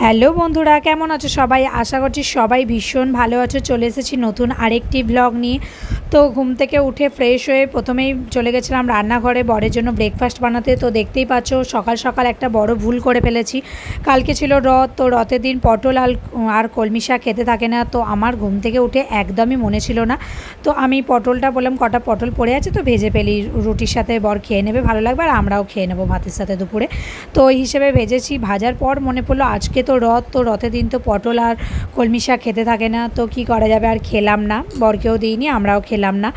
Hello বন্ধুরা, কেমন আছো সবাই? আশা করছি সবাই ভীষণ ভালো আছো। চলে এসেছি নতুন আরেকটি ব্লগ নিয়ে। তো ঘুম থেকে উঠে ফ্রেশ হয়ে প্রথমেই চলে গেছিলাম রান্নাঘরে বরের জন্য ব্রেকফাস্ট বানাতে। তো দেখতেই পাচ্ছ সকাল সকাল একটা বড় ভুল করে ফেলেছি। কালকে ছিল রথ, তো রথের দিন পটল আর কলমি শাক খেতে থাকে না। তো আমার ঘুম থেকে উঠে একদমই মনে ছিল না। তো আমি পটলটা বললাম কটা পটল পড়ে আছে তো ভেজে ফেলি, রুটির সাথে বর খেয়ে নেবে, ভালো লাগবে, আর আমরাও খেয়ে নেবো ভাতের সাথে দুপুরে। তো ওই হিসেবে ভেজেছি। ভাজার পর মনে পড়লো আজকে তো রথ, তো রথের দিন তো পটল আর কলমি শাক খেতে থাকে না, তো কি করা যাবে, আর খেলাম না, বরকেও দিইনি, আমরাও খেলাম না।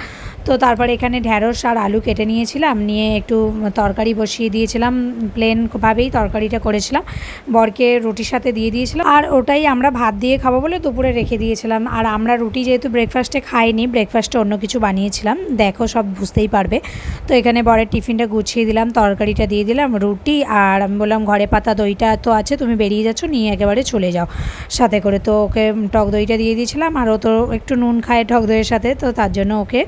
তো তারপরে এখানে ঢ্যাঁড়স আর আলু কেটে নিয়েছিলাম, নিয়ে একটু তরকারি বসিয়ে দিয়েছিলাম, প্লেনভাবেই তরকারিটা করেছিলাম, বরকে রুটির সাথে দিয়ে দিয়েছিলাম, আর ওটাই আমরা ভাত দিয়ে খাবো বলে দুপুরে রেখে দিয়েছিলাম। আর আমরা রুটি যেহেতু ব্রেকফাস্টে খাইনি, ব্রেকফাস্টে অন্য কিছু বানিয়েছিলাম, দেখো সব বুঝতেই পারবে। তো এখানে বরের টিফিনটা গুছিয়ে দিলাম, তরকারিটা দিয়ে দিলাম, রুটি, আর আমি বললাম ঘরে পাতা দইটা তো আছে, তুমি বেরিয়ে যাচ্ছ নিয়ে একেবারে চলে যাও সাথে করে। তো ওকে টক দইটা দিয়ে দিয়েছিলাম, আর ও তো একটু নুন খায় টক দইয়ের সাথে, তো তার জন্য ওকে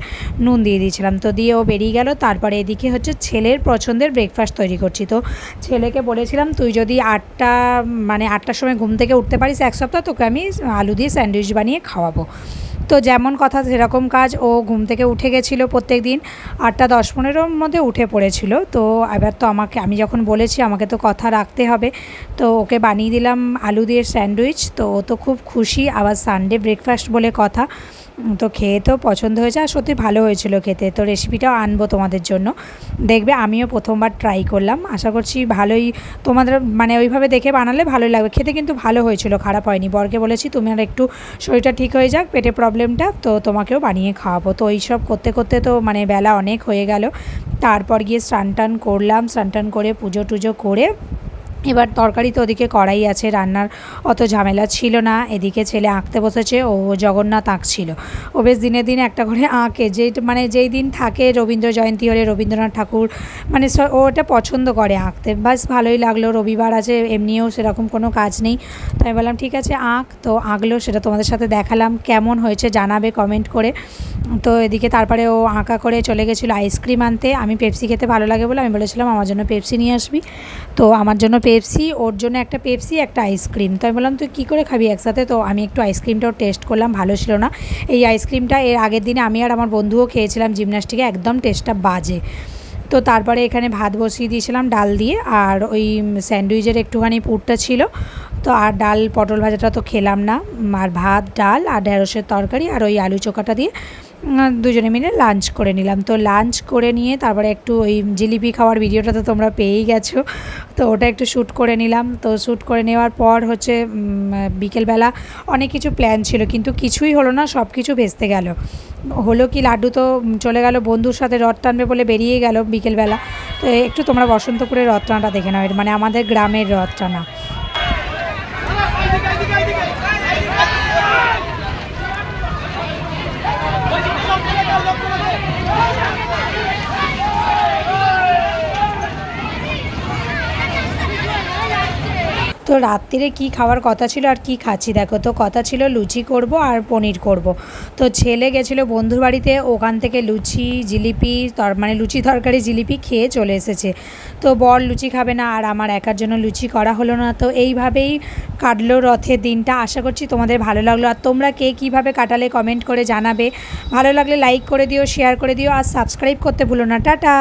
নুন দিয়ে দিয়েছিলাম। তো দিয়ে ও বেরিয়ে গেল। তারপরে এদিকে হচ্ছে ছেলের পছন্দের ব্রেকফাস্ট তৈরি করছি। তো ছেলেকে বলেছিলাম তুই যদি 8টার সময় ঘুম থেকে উঠতে পারিস এক সপ্তাহ, তোকে আমি আলু দিয়ে স্যান্ডউইচ বানিয়ে খাওয়াবো। তো যেমন কথা সেরকম কাজ, ও ঘুম থেকে উঠে গেছিলো প্রত্যেক দিন 8টা 10-15-র মধ্যে উঠে পড়েছিল। তো এবার তো আমি যখন বলেছি আমাকে তো কথা রাখতে হবে, তো ওকে বানিয়ে দিলাম আলু দিয়ে স্যান্ডউইচ। তো ও তো খুব খুশি, আবার সানডে ব্রেকফাস্ট বলে কথা। তো খেয়ে তো পছন্দ হয়েছে, আর সত্যি ভালো হয়েছিল খেতে। তো রেসিপিটাও আনবো তোমাদের জন্য, দেখবে। আমিও প্রথমবার ট্রাই করলাম, আশা করছি ভালোই, তোমাদের মানে ওইভাবে দেখে বানালে ভালোই লাগবে। খেতে কিন্তু ভালো হয়েছিল, খারাপ হয়নি। বরকে বলেছি তুমি আর একটু শরীরটা ঠিক হয়ে যাক, পেটে প্রবলেমটা, তো তোমাকেও বানিয়ে খাওয়াবো। তো এই সব করতে করতে তো মানে বেলা অনেক হয়ে গেল। তারপর গিয়ে স্নান টান করলাম, স্নান টান করে পুজো টুজো করে এবার তরকারি তো ওদিকে কড়াই আছে, রান্নার অত ঝামেলা ছিল না। এদিকে ছেলে আঁকতে বসেছে, ও জগন্নাথ আঁকছিল। ও বেশ দিনে দিনে একটা করে আঁকে, যেই দিন থাকে রবীন্দ্র জয়ন্তী হলে রবীন্দ্রনাথ ঠাকুর, মানে ও ওটা পছন্দ করে আঁকতে। বাস ভালোই লাগলো, রবিবার আছে, এমনিও সেরকম কোনো কাজ নেই। তো আমি বললাম ঠিক আছে আঁক। তো আঁকলো, সেটা তোমাদের সাথে দেখালাম। কেমন হয়েছে জানাবে কমেন্ট করে। তো এদিকে তারপরে ও আঁকা করে চলে গেছিলো আইসক্রিম আনতে। আমি পেপসি খেতে ভালো লাগে বলে আমি বলেছিলাম আমার জন্য পেপসি নিয়ে আসবি। তো আমার জন্য পেপসি, ওর জন্য একটা পেপসি, একটা আইসক্রিম। তো আমি বললাম তুই কী করে খাবি একসাথে। তো আমি একটু আইসক্রিমটাও টেস্ট করলাম, ভালো ছিল না। এই আইসক্রিমটা এর আগের দিনে আমি আর আমার বন্ধুও খেয়েছিলাম জিমন্যাস্টিকে, একদম টেস্টটা বাজে। তো তারপরে এখানে ভাত বসিয়ে দিয়েছিলাম ডাল দিয়ে, আর ওই স্যান্ডউইচের একটুখানি পুরটা ছিল। তো আর ডাল পটল ভাজাটা তো খেলাম না, আর ভাত ডাল আর ঢ্যাঁড়সের তরকারি আর ওই আলু চোখাটা দিয়ে দুজনে মিলে লাঞ্চ করে নিলাম। তো লাঞ্চ করে নিয়ে তারপরে একটু ওই জিলিপি খাওয়ার ভিডিওটা তো তোমরা পেয়েই গেছো, তো ওটা একটু শ্যুট করে নিলাম। তো শ্যুট করে নেওয়ার পর হচ্ছে বিকেলবেলা অনেক কিছু প্ল্যান ছিল, কিন্তু কিছুই হলো না, সব কিছু ভেস্তে গেল। হলো কি, লাড্ডু তো চলে গেল বন্ধুর সাথে রথ টানবে বলে বেরিয়ে গেল বিকেলবেলা। তো একটু তোমরা বসন্তপুরের রথ টানাটা দেখে নাও, মানে আমাদের গ্রামের রথ টানা। তো রাত্রিরে কি খাওয়ার কথা ছিল আর কি খাচ্ছি দেখো। তো কথা ছিল লুচি করব আর পনির করব। তো ছেলে গেছিলো বন্ধুর বাড়িতে, ওখান থেকে লুচি জিলিপি মানে লুচি তরকারি জিলিপি খেয়ে চলে এসেছে। তো বর লুচি খাবে না, আর আমার একার জন্য লুচি করা হলো না। তো এইভাবেই কাটলো রথের দিনটা। আশা করছি তোমাদের ভালো লাগলো, আর তোমরা কে কীভাবে কাটালে কমেন্ট করে জানাবে। ভালো লাগলে লাইক করে দিও, শেয়ার করে দিও, আর সাবস্ক্রাইব করতে ভুলো না। টাটা।